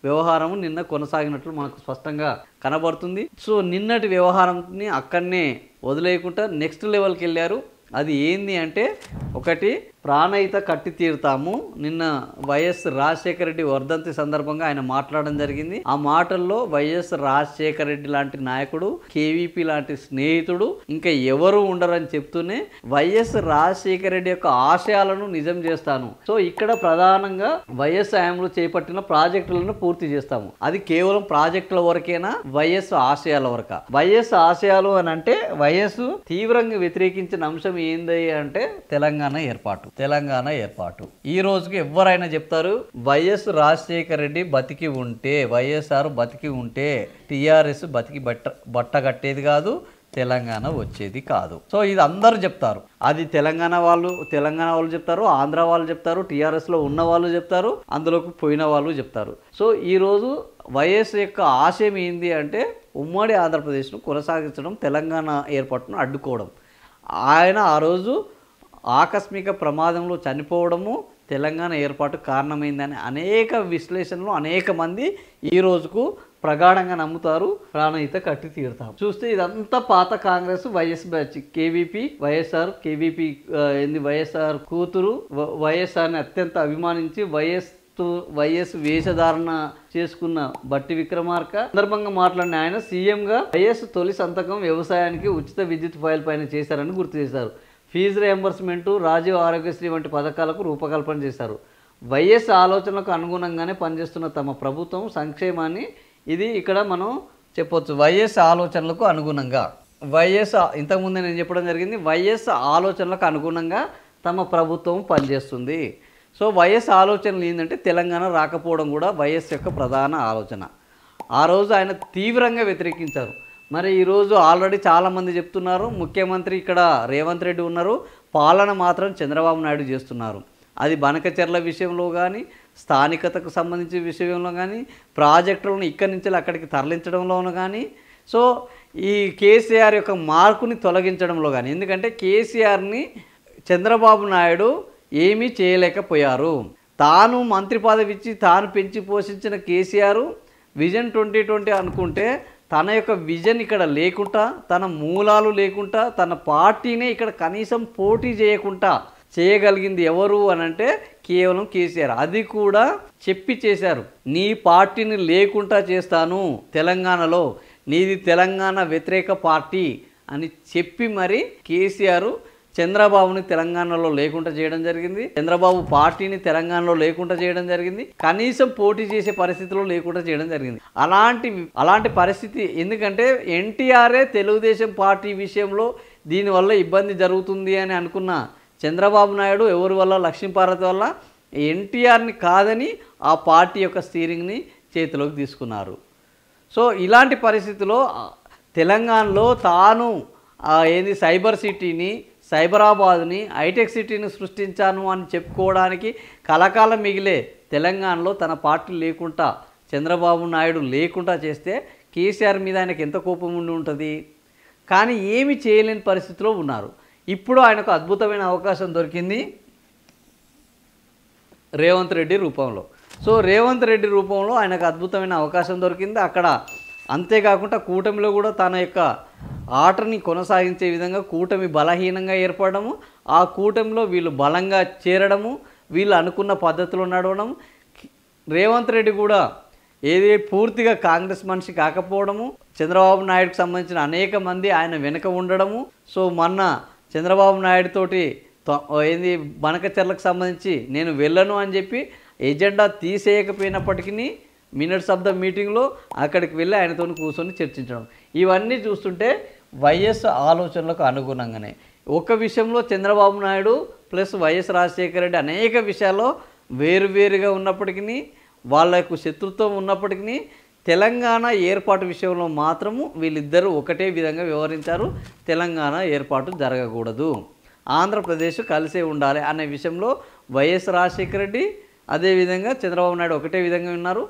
వ్యవహారం నిన్న కొనసాగినట్లు మనకు స్పష్టంగా కనబడుతుంది. సో నిన్నటి వ్యవహారంని అక్కడనే వదిలేయకుండా నెక్స్ట్ లెవెల్కి వెళ్ళారు. అది ఏంది అంటే, ఒకటి ప్రాణహిత కట్టి తీరుతాము. నిన్న వైఎస్ రాజశేఖర రెడ్డి వర్ధంతి సందర్భంగా ఆయన మాట్లాడడం జరిగింది. ఆ మాటల్లో వైఎస్ రాజశేఖర రెడ్డి లాంటి నాయకుడు, కేవీపీ లాంటి స్నేహితుడు ఇంకా ఎవరు ఉండరని చెప్తూనే వైఎస్ రాజశేఖర రెడ్డి యొక్క ఆశయాలను నిజం చేస్తాను. సో ఇక్కడ ప్రధానంగా వైఎస్ హయాంలో చేపట్టిన ప్రాజెక్టులను పూర్తి చేస్తాము. అది కేవలం ప్రాజెక్టుల వరకేనా, వైఎస్ ఆశయాల వరక? వైఎస్ ఆశయాలు అని అంటే వైఎస్ తీవ్రంగా వ్యతిరేకించిన అంశం ఏంది అంటే తెలంగాణ ఏర్పాటు. ఈ రోజుకి ఎవరైనా చెప్తారు, వైఎస్ రాజశేఖర రెడ్డి బతికి ఉంటే, వైఎస్ఆర్ బతికి ఉంటే టిఆర్ఎస్ బతికి బట్ట కట్టేది కాదు, తెలంగాణ వచ్చేది కాదు. సో ఇది అందరూ చెప్తారు. అది తెలంగాణ వాళ్ళు చెప్తారు, ఆంధ్ర వాళ్ళు చెప్తారు, టీఆర్ఎస్లో ఉన్న వాళ్ళు చెప్తారు, అందులోకి పోయిన వాళ్ళు చెప్తారు. సో ఈరోజు వైఎస్ యొక్క ఆశయం ఏంది అంటే ఉమ్మడి ఆంధ్రప్రదేశ్ను కొనసాగించడం, తెలంగాణ ఏర్పాటును అడ్డుకోవడం. ఆయన ఆ రోజు ఆకస్మిక ప్రమాదంలో చనిపోవడము తెలంగాణ ఏర్పాటు కారణమైందని అనేక విశ్లేషణలు అనేక మంది ఈ రోజుకు ప్రగాఢంగా నమ్ముతారు. ప్రాణహిత కట్టి తీరుతాం. చూస్తే ఇదంతా పాత Congress YS batch. KVP YSR, KVP YSR కూతురు, వైఎస్ఆర్ని అత్యంత అభిమానించి వైఎస్ వేషధారణ చేసుకున్న బట్టి విక్రమార్క సందర్భంగా మాట్లాడిన ఆయన సీఎంగా వైఎస్ తొలి సంతకం వ్యవసాయానికి ఉచిత విద్యుత్ ఫైల్ పైన చేశారని గుర్తు చేశారు. ఫీజు రియంబర్స్మెంటు, రాజీవ్ ఆరోగ్యశ్రీ వంటి పథకాలకు రూపకల్పన చేశారు. వైఎస్ ఆలోచనలకు అనుగుణంగానే పనిచేస్తున్న తమ ప్రభుత్వం సంక్షేమాన్ని, ఇది ఇక్కడ మనం చెప్పొచ్చు, వైఎస్ ఆలోచనలకు అనుగుణంగా, ఇంతకుముందే నేను చెప్పడం జరిగింది, వైఎస్ ఆలోచనలకు అనుగుణంగా తమ ప్రభుత్వం పనిచేస్తుంది. సో వైఎస్ ఆలోచనలు ఏంటంటే తెలంగాణ రాకపోవడం కూడా వైఎస్ యొక్క ప్రధాన ఆలోచన. ఆ రోజు ఆయన తీవ్రంగా వ్యతిరేకించారు. మరి ఈరోజు ఆల్రెడీ చాలామంది చెప్తున్నారు, ముఖ్యమంత్రి ఇక్కడ రేవంత్ రెడ్డి ఉన్నారు, పాలన మాత్రం చంద్రబాబు నాయుడు చేస్తున్నారు. అది బనకచెర్ల విషయంలో కానీ, స్థానికతకు సంబంధించిన విషయంలో కానీ, ప్రాజెక్టులను ఇక్కడి నుంచి అక్కడికి తరలించడంలోనూ కానీ, సో ఈ కేసీఆర్ యొక్క మార్కుని తొలగించడంలో కానీ, ఎందుకంటే కేసీఆర్ని చంద్రబాబు నాయుడు ఏమీ చేయలేకపోయారు. తాను మంత్రి పదవి ఇచ్చి తాను పెంచి పోషించిన కేసీఆర్ విజన్ 2020 అనుకుంటే తన యొక్క విజన్ ఇక్కడ లేకుండా, తన మూలాలు లేకుండా, తన పార్టీనే ఇక్కడ కనీసం పోటీ చేయకుండా చేయగలిగింది ఎవరు అని అంటే కేవలం కేసీఆర్. అది కూడా చెప్పి చేశారు. నీ పార్టీని లేకుండా చేస్తాను తెలంగాణలో, నీది తెలంగాణ వ్యతిరేక పార్టీ అని చెప్పి మరి కేసీఆర్ చంద్రబాబుని తెలంగాణలో లేకుండా చేయడం జరిగింది. చంద్రబాబు పార్టీని తెలంగాణలో లేకుండా చేయడం జరిగింది. కనీసం పోటీ చేసే పరిస్థితిలో లేకుండా చేయడం జరిగింది. అలాంటి పరిస్థితి, ఎందుకంటే ఎన్టీఆర్ఏ తెలుగుదేశం పార్టీ విషయంలో దీనివల్ల ఇబ్బంది జరుగుతుంది అని అనుకున్న చంద్రబాబు నాయుడు ఎవరి వల్ల, లక్ష్మీపార్వతి వల్ల ఎన్టీఆర్ని కాదని ఆ పార్టీ యొక్క స్టీరింగ్ని చేతిలోకి తీసుకున్నారు. సో ఇలాంటి పరిస్థితిలో తెలంగాణలో తాను సైబర్ సిటీని, సైబరాబాద్ని, హైటెక్ సిటీని సృష్టించాను అని చెప్పుకోవడానికి కలకాలం మిగిలే తెలంగాణలో తన పార్టీ లేకుండా, చంద్రబాబు నాయుడు లేకుండా చేస్తే కేసీఆర్ మీద ఆయనకు ఎంత కోపం ఉండి ఉంటుంది. కానీ ఏమి చేయలేని పరిస్థితిలో ఉన్నారు. ఇప్పుడు ఆయనకు అద్భుతమైన అవకాశం దొరికింది రేవంత్ రెడ్డి రూపంలో. సో రేవంత్ రెడ్డి రూపంలో ఆయనకు అద్భుతమైన అవకాశం దొరికింది. అక్కడ అంతేకాకుండా కూటమిలో కూడా తన యొక్క ఆటని కొనసాగించే విధంగా కూటమి బలహీనంగా ఏర్పడము, ఆ కూటమిలో వీళ్ళు బలంగా చేరడము, వీళ్ళు అనుకున్న పద్ధతిలో నడవడం, రేవంత్ రెడ్డి కూడా పూర్తిగా కాంగ్రెస్ మనిషి కాకపోవడము, చంద్రబాబు నాయుడుకు సంబంధించిన అనేక మంది ఆయన వెనుక ఉండడము. సో మొన్న చంద్రబాబు నాయుడు తోటి బనకచెర్లకు సంబంధించి నేను వెళ్ళను అని చెప్పి ఎజెండా తీసేయకపోయినప్పటికీ మినిట్స్ ఆఫ్ ద మీటింగ్లో అక్కడికి వెళ్ళి ఆయనతో కూర్చొని చర్చించడం, ఇవన్నీ చూస్తుంటే వైఎస్ ఆలోచనలకు అనుగుణంగానే ఒక విషయంలో చంద్రబాబు నాయుడు ప్లస్ వైఎస్ రాజశేఖర రెడ్డి అనేక విషయాల్లో వేరువేరుగా ఉన్నప్పటికీ, వాళ్ళకు శత్రుత్వం ఉన్నప్పటికీ తెలంగాణ ఏర్పాటు విషయంలో మాత్రము వీళ్ళిద్దరూ ఒకటే విధంగా వ్యవహరించారు. తెలంగాణ ఏర్పాటు జరగకూడదు, ఆంధ్రప్రదేశ్ కలిసే ఉండాలి అనే విషయంలో వైఎస్ రాజశేఖర రెడ్డి అదేవిధంగా చంద్రబాబు నాయుడు ఒకటే విధంగా ఉన్నారు.